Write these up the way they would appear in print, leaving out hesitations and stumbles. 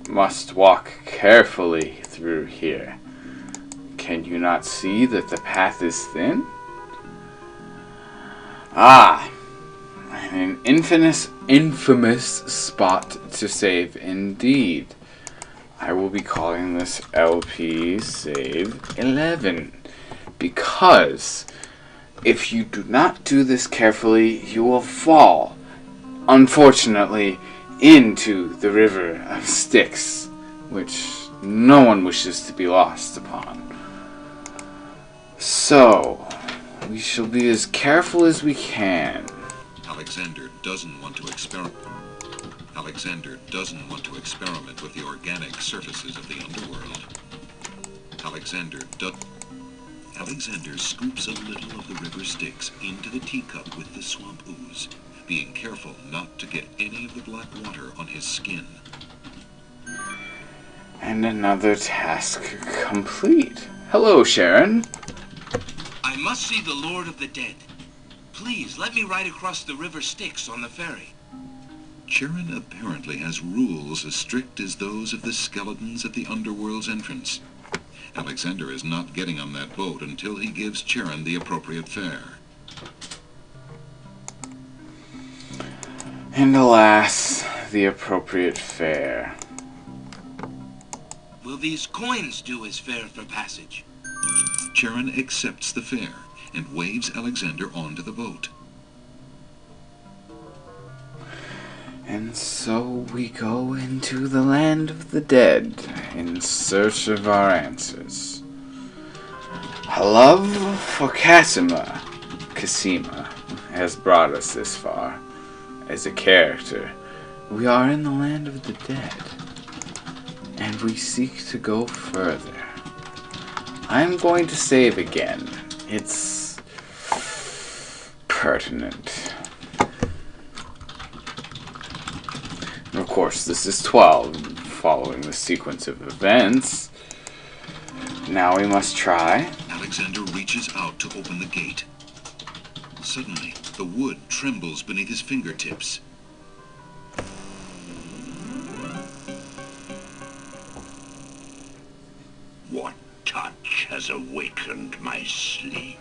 must walk carefully through here. Can you not see that the path is thin? Ah, an infamous spot to save indeed. I will be calling this LP Save 11 because if you do not do this carefully, you will fall, unfortunately, into the river of Styx, which no one wishes to be lost upon. So, we shall be as careful as we can. Alexander doesn't want to experiment with the organic surfaces of the underworld. Alexander scoops a little of the river Styx into the teacup with the swamp ooze, being careful not to get any of the black water on his skin. And another task complete. Hello, Sharon. I must see the Lord of the Dead. Please, let me ride across the river Styx on the ferry. Sharon apparently has rules as strict as those of the skeletons at the underworld's entrance. Alexander is not getting on that boat until he gives Charon the appropriate fare. And alas, the appropriate fare. Will these coins do as fare for passage? Charon accepts the fare and waves Alexander onto the boat. And so we go into the land of the dead in search of our answers. Love for Cassima has brought us this far. As a character, we are in the land of the dead, and we seek to go further. I'm going to save again. It's pertinent. Of course, this is 12, following the sequence of events. Now we must try. Alexander reaches out to open the gate. Suddenly, the wood trembles beneath his fingertips. What touch has awakened my sleep?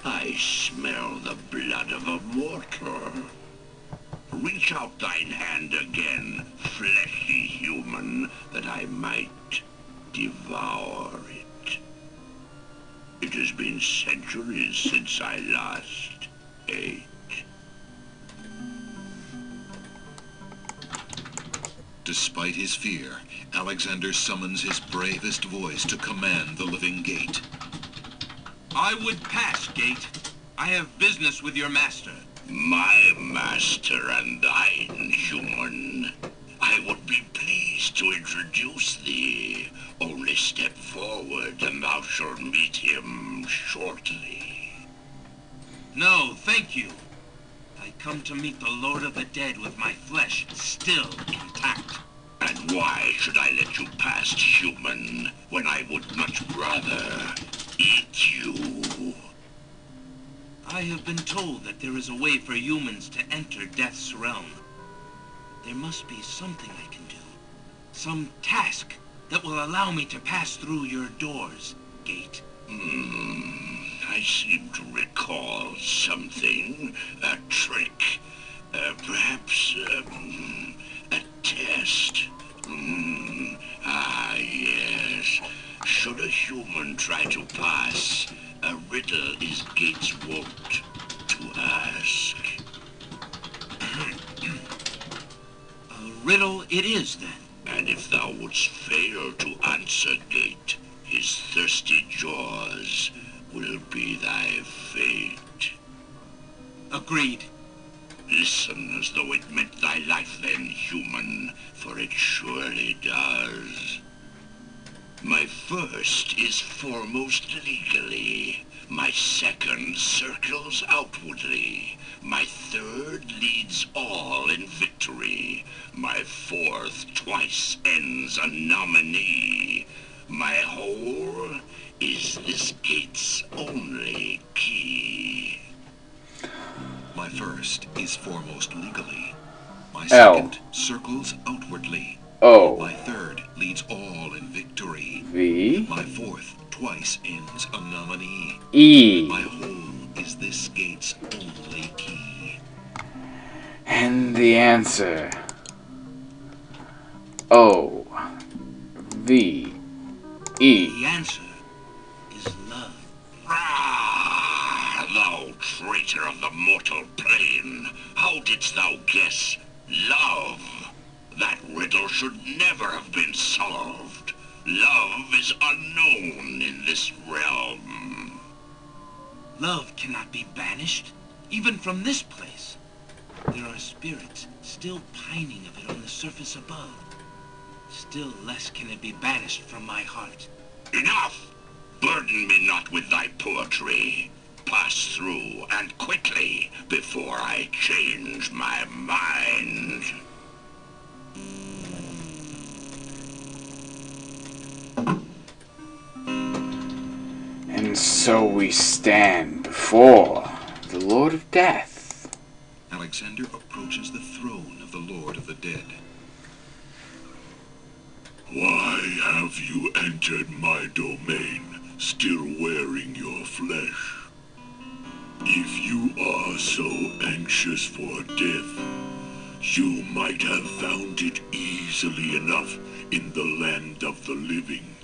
I smell the blood of a mortal. Reach out thine hand again, fleshy human, that I might devour it. It has been centuries since I last ate. Despite his fear, Alexander summons his bravest voice to command the living gate. I would pass, gate. I have business with your master. My master and thine, human. I would be pleased to introduce thee. Only step forward and thou shalt meet him shortly. No, thank you. I come to meet the Lord of the Dead with my flesh still intact. And why should I let you pass, human, when I would much rather eat you? I have been told that there is a way for humans to enter death's realm. There must be something I can do. Some task that will allow me to pass through your doors, gate. I seem to recall something. A trick. Perhaps, a test. Yes. Should a human try to pass, a riddle is Gate's wont to ask. A riddle it is, then. And if thou wouldst fail to answer, Gate, his thirsty jaws will be thy fate. Agreed. Listen as though it meant thy life then, human, for it surely does. My first is foremost legally. My second circles outwardly. My third leads all in victory. My fourth twice ends a nominee. My whole is this gate's only key. My first is foremost legally. My L. second circles outwardly. O. My third leads all in victory. V. My fourth twice ends a nominee. E. My home is this gate's only key. And the answer: O. V. E. The answer is love. Ah, thou traitor of the mortal plane, how didst thou guess love? That riddle should never have been solved. Love is unknown in this realm. Love cannot be banished, even from this place. There are spirits still pining of it on the surface above. Still less can it be banished from my heart. Enough! Burden me not with thy poetry. Pass through, and quickly, before I change my mind. And so we stand before the Lord of Death. Alexander approaches the throne of the Lord of the Dead. Why have you entered my domain, still wearing your flesh? If you are so anxious for death, you might have found it easily enough in the land of the living.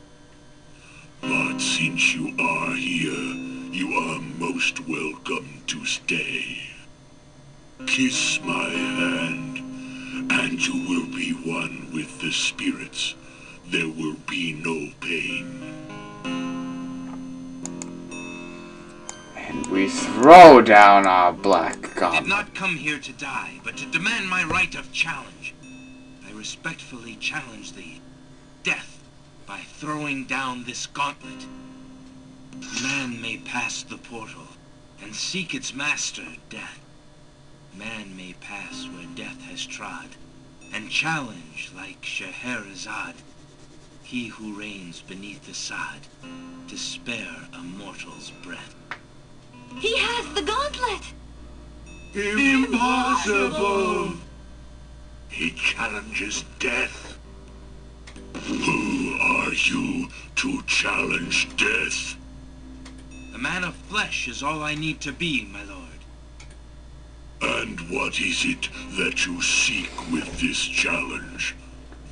But since you are here, you are most welcome to stay. Kiss my hand, and you will be one with the spirits. There will be no pain. And we throw down our black I did gauntlet. not come here to die, but to demand my right of challenge. I respectfully challenge thee, death, by throwing down this gauntlet. Man may pass the portal and seek its master, death. Man may pass where death has trod, and challenge like Scheherazade, he who reigns beneath the sod, to spare a mortal's breath. He has the gauntlet! Impossible! He challenges death. Who are you to challenge death? A man of flesh is all I need to be, my lord. And what is it that you seek with this challenge?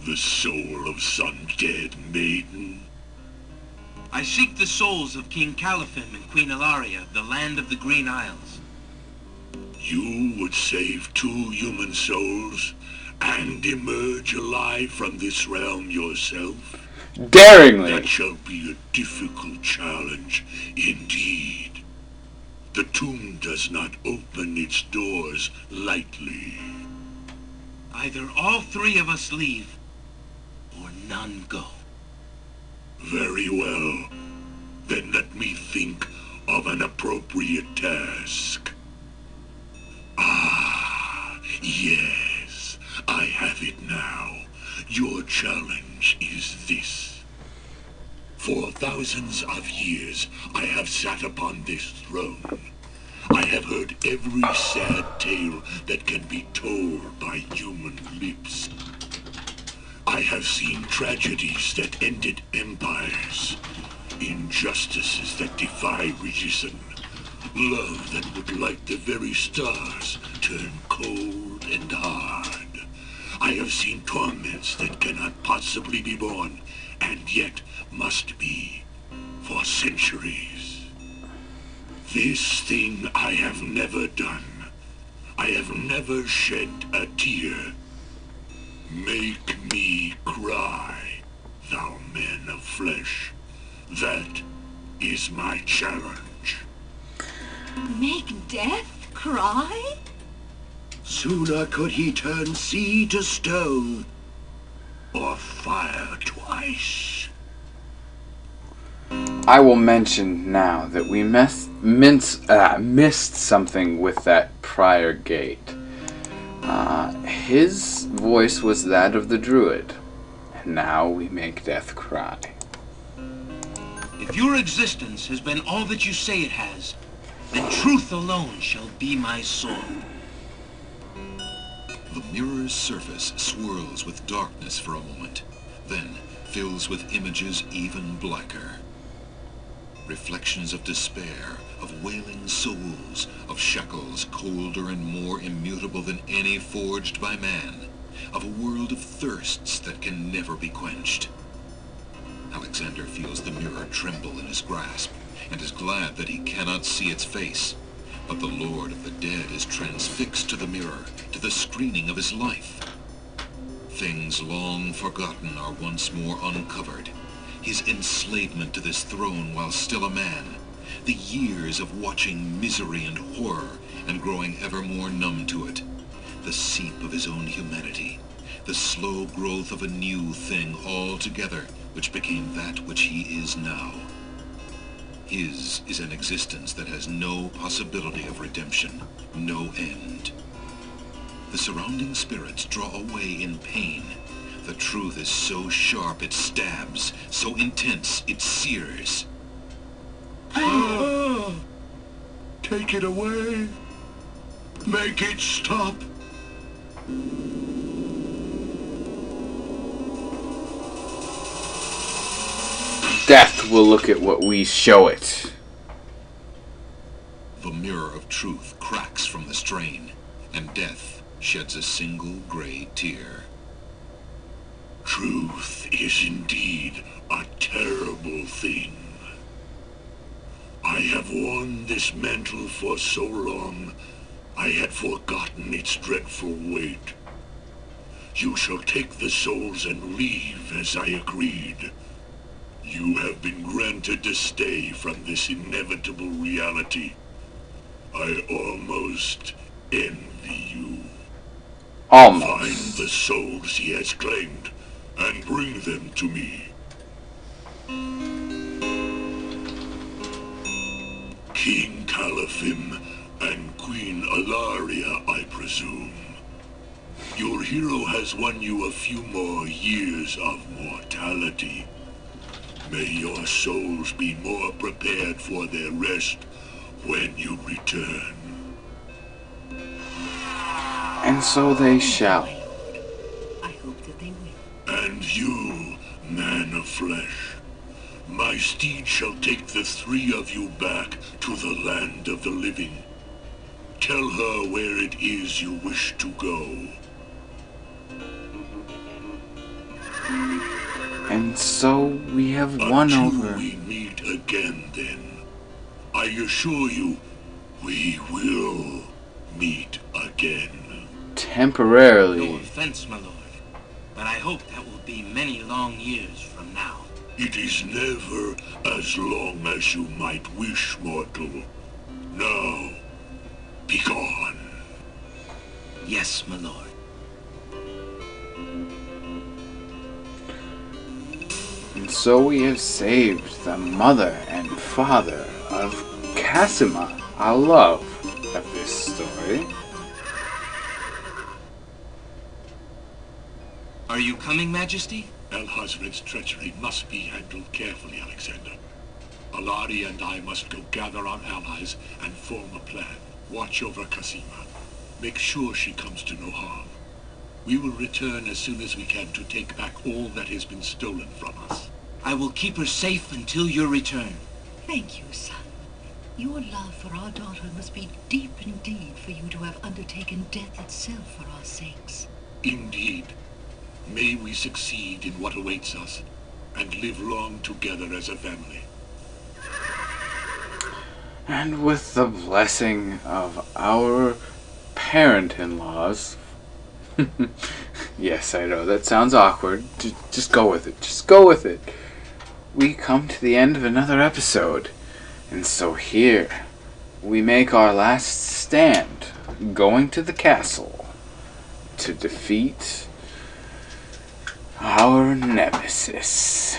The soul of some dead maiden? I seek the souls of King Caliphim and Queen Ilaria of the land of the Green Isles. You would save 2 human souls and emerge alive from this realm yourself? Daringly. That shall be a difficult challenge indeed. The tomb does not open its doors lightly. Either all 3 of us leave, or none go. Very well. Then let me think of an appropriate task. Ah, yes. I have it now. Your challenge is this. For thousands of years, I have sat upon this throne. I have heard every sad tale that can be told by human lips. I have seen tragedies that ended empires, injustices that defy reason, love that would light the very stars turn cold and hard. I have seen torments that cannot possibly be borne, and yet must be for centuries. This thing I have never done. I have never shed a tear. Make me cry, thou man of flesh. That is my challenge. Make death cry? Sooner could he turn sea to stone, or fire twice. I will mention now that we missed something with that prior gate. His voice was that of the druid, and now we make death cry. If your existence has been all that you say it has, then truth alone shall be my sword. The mirror's surface swirls with darkness for a moment, then fills with images even blacker. Reflections of despair, of wailing souls, of shackles colder and more immutable than any forged by man, of a world of thirsts that can never be quenched. Alexander feels the mirror tremble in his grasp, and is glad that he cannot see its face. But the Lord of the Dead is transfixed to the mirror, to the screening of his life. Things long forgotten are once more uncovered. His enslavement to this throne while still a man. The years of watching misery and horror and growing ever more numb to it. The seep of his own humanity. The slow growth of a new thing altogether, which became that which he is now. His is an existence that has no possibility of redemption, no end. The surrounding spirits draw away in pain. The truth is so sharp it stabs, so intense it sears. Take it away. Make it stop. Death will look at what we show it. The mirror of truth cracks from the strain, and death sheds a single gray tear. Truth is indeed a terrible thing. I have worn this mantle for so long, I had forgotten its dreadful weight. You shall take the souls and leave as I agreed. You have been granted to stay from this inevitable reality. I almost envy you. Almost. Find the souls he has claimed, and bring them to me. King Caliphim and Queen Alaria, I presume. Your hero has won you a few more years of mortality. May your souls be more prepared for their rest when you return. And so they shall. I hope that they will. And you, man of flesh, my steed shall take the three of you back to the land of the living. Tell her where it is you wish to go. And so we have won over. Until we meet again, then, I assure you, we will meet again. Temporarily. No offense, my lord, but I hope that will be many long years from now. It is never as long as you might wish, mortal. Now, be gone. Yes, my lord. And so we have saved the mother and father of Cassima. I love of this story. Are you coming, Majesty? Al-Hazred's treachery must be handled carefully, Alexander. Alari and I must go gather our allies and form a plan. Watch over Cassima. Make sure she comes to no harm. We will return as soon as we can to take back all that has been stolen from us. I will keep her safe until your return. Thank you, son. Your love for our daughter must be deep indeed for you to have undertaken death itself for our sakes. Indeed. May we succeed in what awaits us, and live long together as a family. And with the blessing of our parent-in-laws. Yes, I know, that sounds awkward. Just go with it. Just go with it. We come to the end of another episode. And so here, we make our last stand, going to the castle to defeat our nemesis.